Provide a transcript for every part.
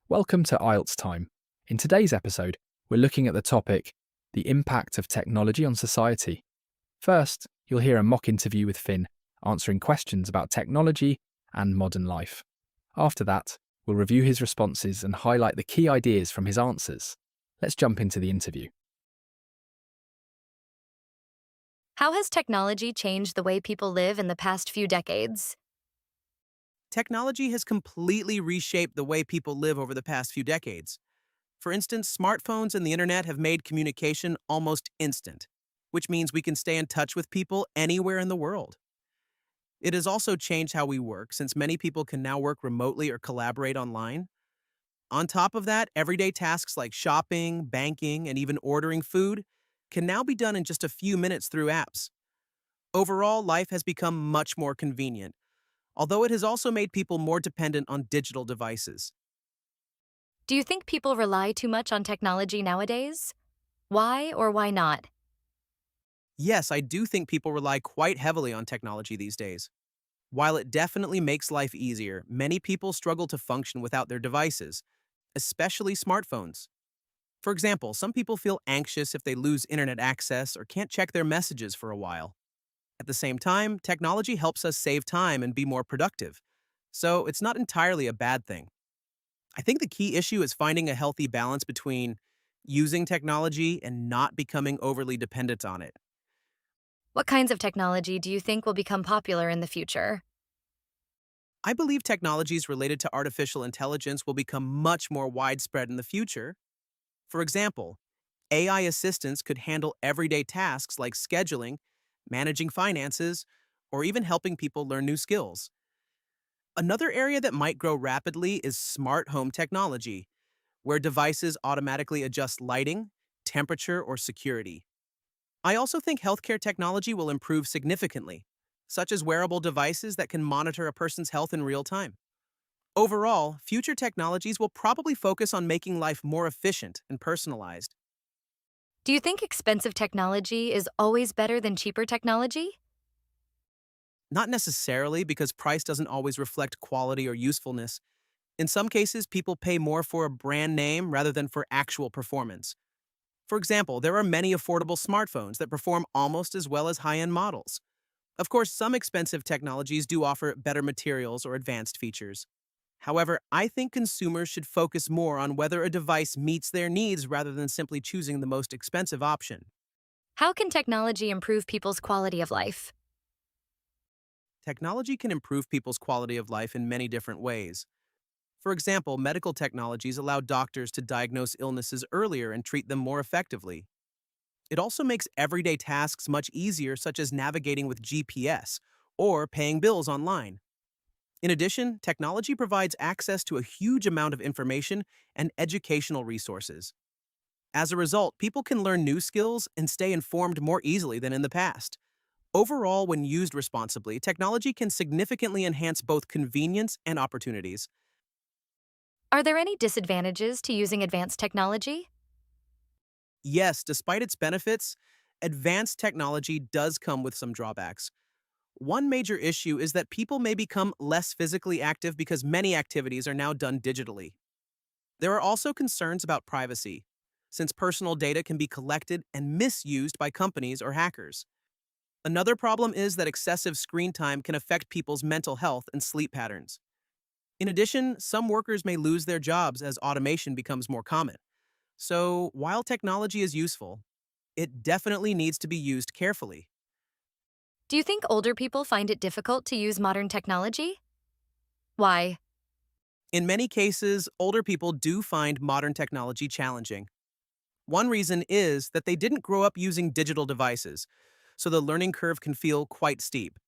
Welcome to IELTS Time. In today's episode, we're looking at the topic, the impact of technology on society. First, you'll hear a mock interview with Finn, answering questions about technology and modern life. After that, we'll review his responses and highlight the key ideas from his answers. Let's jump into the interview. How has technology changed the way people live in the past few decades? Technology has completely reshaped the way people live over the past few decades. For instance, smartphones and the internet have made communication almost instant, which means we can stay in touch with people anywhere in the world. It has also changed how we work, since many people can now work remotely or collaborate online. On top of that, everyday tasks like shopping, banking, and even ordering food can now be done in just a few minutes through apps. Overall, life has become much more convenient, although it has also made people more dependent on digital devices. Do you think people rely too much on technology nowadays? Why or why not? Yes, I do think people rely quite heavily on technology these days. While it definitely makes life easier, many people struggle to function without their devices, especially smartphones. For example, some people feel anxious if they lose internet access or can't check their messages for a while. At the same time, technology helps us save time and be more productive, so it's not entirely a bad thing. I think the key issue is finding a healthy balance between using technology and not becoming overly dependent on it. What kinds of technology do you think will become popular in the future? I believe technologies related to artificial intelligence will become much more widespread in the future. For example, AI assistants could handle everyday tasks like scheduling, managing finances, or even helping people learn new skills. Another area that might grow rapidly is smart home technology, where devices automatically adjust lighting, temperature, or security. I also think healthcare technology will improve significantly, such as wearable devices that can monitor a person's health in real time. Overall, future technologies will probably focus on making life more efficient and personalized. Do you think expensive technology is always better than cheaper technology? Not necessarily, because price doesn't always reflect quality or usefulness. In some cases, people pay more for a brand name rather than for actual performance. For example, there are many affordable smartphones that perform almost as well as high-end models. Of course, some expensive technologies do offer better materials or advanced features. However, I think consumers should focus more on whether a device meets their needs rather than simply choosing the most expensive option. How can technology improve people's quality of life? Technology can improve people's quality of life in many different ways. For example, medical technologies allow doctors to diagnose illnesses earlier and treat them more effectively. It also makes everyday tasks much easier, such as navigating with GPS or paying bills online. In addition, technology provides access to a huge amount of information and educational resources. As a result, people can learn new skills and stay informed more easily than in the past. Overall, when used responsibly, technology can significantly enhance both convenience and opportunities. Are there any disadvantages to using advanced technology? Yes, despite its benefits, advanced technology does come with some drawbacks. One major issue is that people may become less physically active because many activities are now done digitally. There are also concerns about privacy, since personal data can be collected and misused by companies or hackers. Another problem is that excessive screen time can affect people's mental health and sleep patterns. In addition, some workers may lose their jobs as automation becomes more common. So, while technology is useful, it definitely needs to be used carefully. Do you think older people find it difficult to use modern technology? Why? In many cases, older people do find modern technology challenging. One reason is that they didn't grow up using digital devices, so the learning curve can feel quite steep.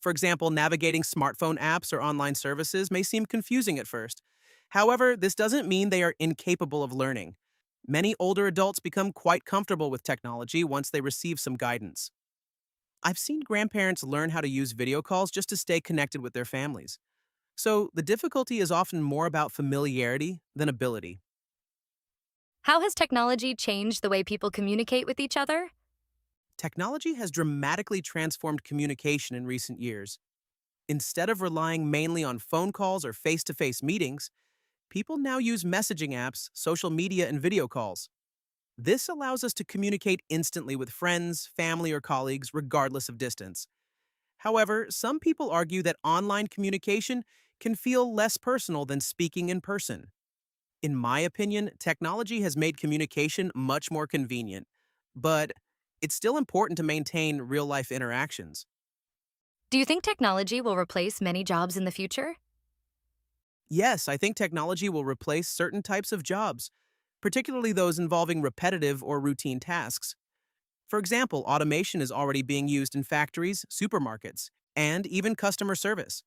For example, navigating smartphone apps or online services may seem confusing at first. However, this doesn't mean they are incapable of learning. Many older adults become quite comfortable with technology once they receive some guidance. I've seen grandparents learn how to use video calls just to stay connected with their families. So the difficulty is often more about familiarity than ability. How has technology changed the way people communicate with each other? Technology has dramatically transformed communication in recent years. Instead of relying mainly on phone calls or face to face meetings, people now use messaging apps, social media, and video calls. This allows us to communicate instantly with friends, family, or colleagues, regardless of distance. However, some people argue that online communication can feel less personal than speaking in person. In my opinion, technology has made communication much more convenient, but it's still important to maintain real life interactions. Do you think technology will replace many jobs in the future? Yes, I think technology will replace certain types of jobs, particularly those involving repetitive or routine tasks. For example, automation is already being used in factories, supermarkets, and even customer service.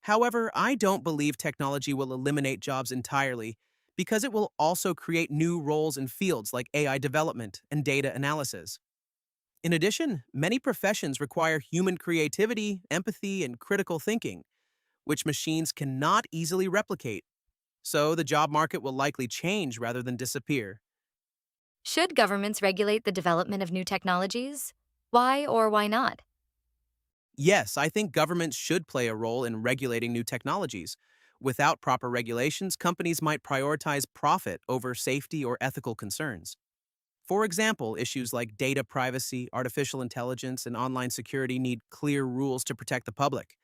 However, I don't believe technology will eliminate jobs entirely because it will also create new roles in fields like AI development and data analysis. In addition, many professions require human creativity, empathy, and critical thinking, which machines cannot easily replicate. So the job market will likely change rather than disappear. Should governments regulate the development of new technologies? Why or why not? Yes, I think governments should play a role in regulating new technologies. Without proper regulations, companies might prioritize profit over safety or ethical concerns. For example, issues like data privacy, artificial intelligence, and online security need clear rules to protect the public.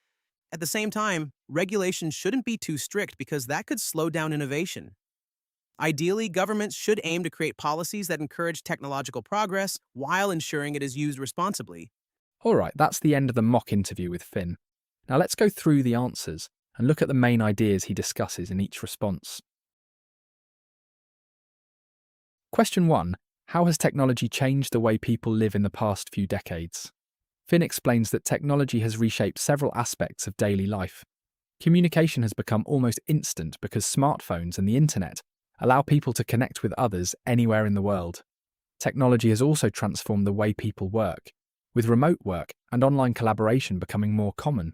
At the same time, regulations shouldn't be too strict because that could slow down innovation. Ideally, governments should aim to create policies that encourage technological progress while ensuring it is used responsibly. All right, that's the end of the mock interview with Finn. Now let's go through the answers and look at the main ideas he discusses in each response. Question 1. How has technology changed the way people live in the past few decades? Finn explains that technology has reshaped several aspects of daily life. Communication has become almost instant because smartphones and the internet allow people to connect with others anywhere in the world. Technology has also transformed the way people work, with remote work and online collaboration becoming more common.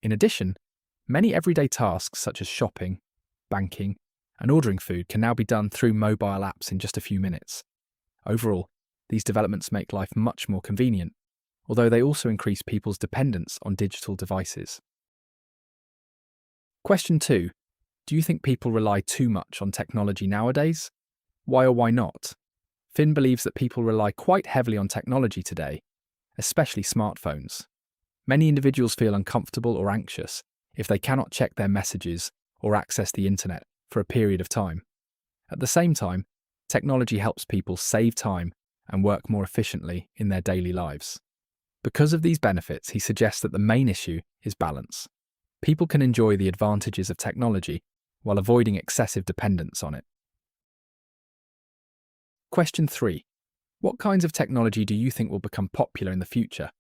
In addition, many everyday tasks such as shopping, banking, and ordering food can now be done through mobile apps in just a few minutes. Overall, these developments make life much more convenient, although they also increase people's dependence on digital devices. Question 2. Do you think people rely too much on technology nowadays? Why or why not? Finn believes that people rely quite heavily on technology today, especially smartphones. Many individuals feel uncomfortable or anxious if they cannot check their messages or access the internet for a period of time. At the same time, technology helps people save time and work more efficiently in their daily lives. Because of these benefits, he suggests that the main issue is balance. People can enjoy the advantages of technology while avoiding excessive dependence on it. Question 3. What kinds of technology do you think will become popular in the future?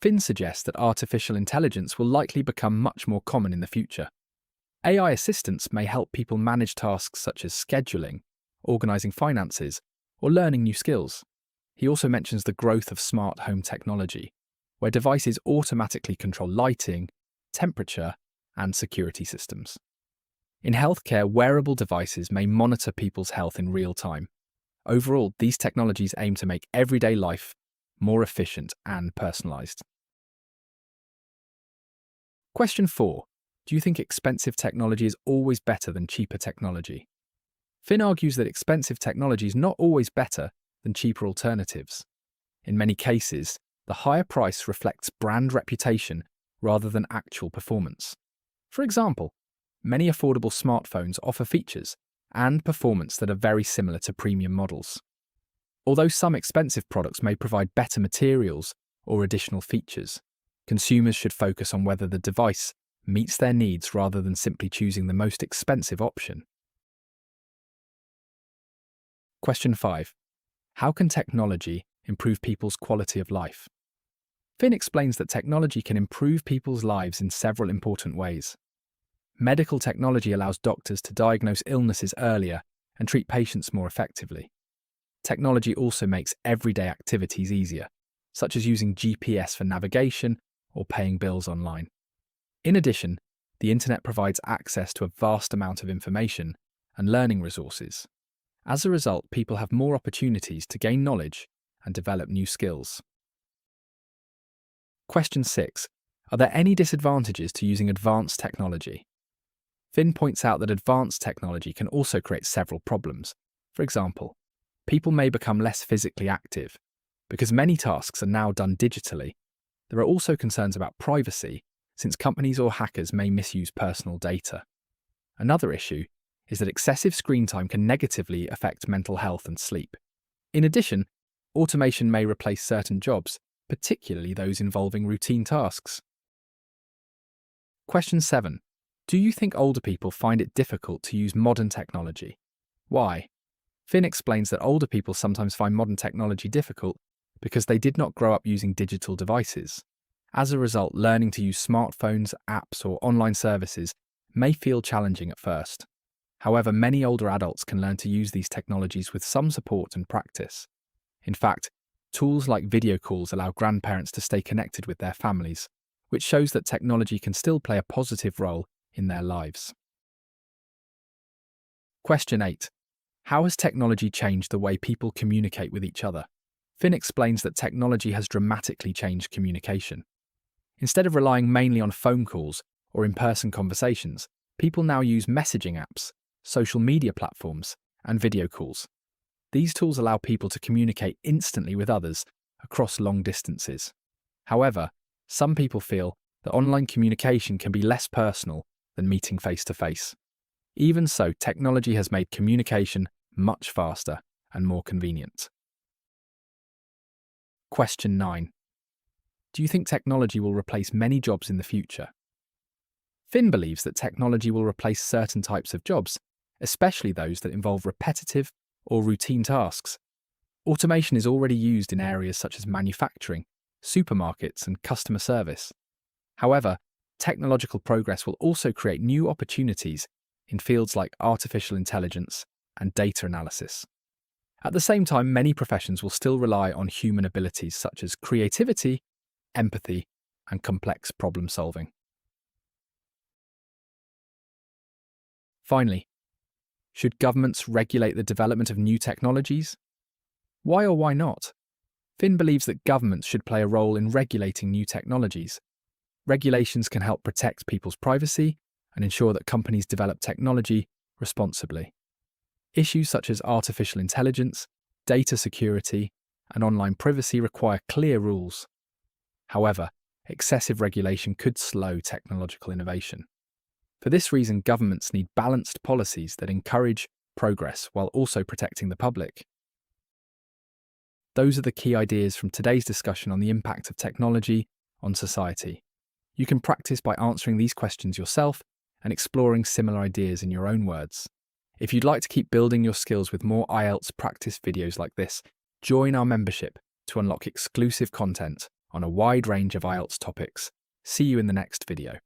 Finn suggests that artificial intelligence will likely become much more common in the future. AI assistants may help people manage tasks such as scheduling, organising finances, or learning new skills. He also mentions the growth of smart home technology, where devices automatically control lighting, temperature, and security systems. In healthcare, wearable devices may monitor people's health in real time. Overall, these technologies aim to make everyday life more efficient and personalised. Question 4. Do you think expensive technology is always better than cheaper technology? Finn argues that expensive technology is not always better than cheaper alternatives. In many cases, the higher price reflects brand reputation rather than actual performance. For example, many affordable smartphones offer features and performance that are very similar to premium models. Although some expensive products may provide better materials or additional features, consumers should focus on whether the device meets their needs rather than simply choosing the most expensive option. Question 5. How can technology improve people's quality of life? Finn explains that technology can improve people's lives in several important ways. Medical technology allows doctors to diagnose illnesses earlier and treat patients more effectively. Technology also makes everyday activities easier, such as using GPS for navigation or paying bills online. In addition, the internet provides access to a vast amount of information and learning resources. As a result, people have more opportunities to gain knowledge and develop new skills. Question 6. Are there any disadvantages to using advanced technology? Finn points out that advanced technology can also create several problems. For example, people may become less physically active. Because many tasks are now done digitally, there are also concerns about privacy, since companies or hackers may misuse personal data. Another issue is that excessive screen time can negatively affect mental health and sleep. In addition, automation may replace certain jobs, particularly those involving routine tasks. Question 7. Do you think older people find it difficult to use modern technology? Why? Finn explains that older people sometimes find modern technology difficult because they did not grow up using digital devices. As a result, learning to use smartphones, apps, or online services may feel challenging at first. However, many older adults can learn to use these technologies with some support and practice. In fact, tools like video calls allow grandparents to stay connected with their families, which shows that technology can still play a positive role in their lives. Question 8. How has technology changed the way people communicate with each other? Finn explains that technology has dramatically changed communication. Instead of relying mainly on phone calls or in-person conversations, people now use messaging apps, social media platforms, and video calls. These tools allow people to communicate instantly with others across long distances. However, some people feel that online communication can be less personal than meeting face-to-face. Even so, technology has made communication much faster and more convenient. Question 9. Do you think technology will replace many jobs in the future? Finn believes that technology will replace certain types of jobs, especially those that involve repetitive or routine tasks. Automation is already used in areas such as manufacturing, supermarkets, and customer service. However, technological progress will also create new opportunities in fields like artificial intelligence and data analysis. At the same time, many professions will still rely on human abilities such as creativity, empathy, and complex problem solving. Finally, should governments regulate the development of new technologies? Why or why not? Finn believes that governments should play a role in regulating new technologies. Regulations can help protect people's privacy and ensure that companies develop technology responsibly. Issues such as artificial intelligence, data security, and online privacy require clear rules. However, excessive regulation could slow technological innovation. For this reason, governments need balanced policies that encourage progress while also protecting the public. Those are the key ideas from today's discussion on the impact of technology on society. You can practice by answering these questions yourself and exploring similar ideas in your own words. If you'd like to keep building your skills with more IELTS practice videos like this, join our membership to unlock exclusive content on a wide range of IELTS topics. See you in the next video.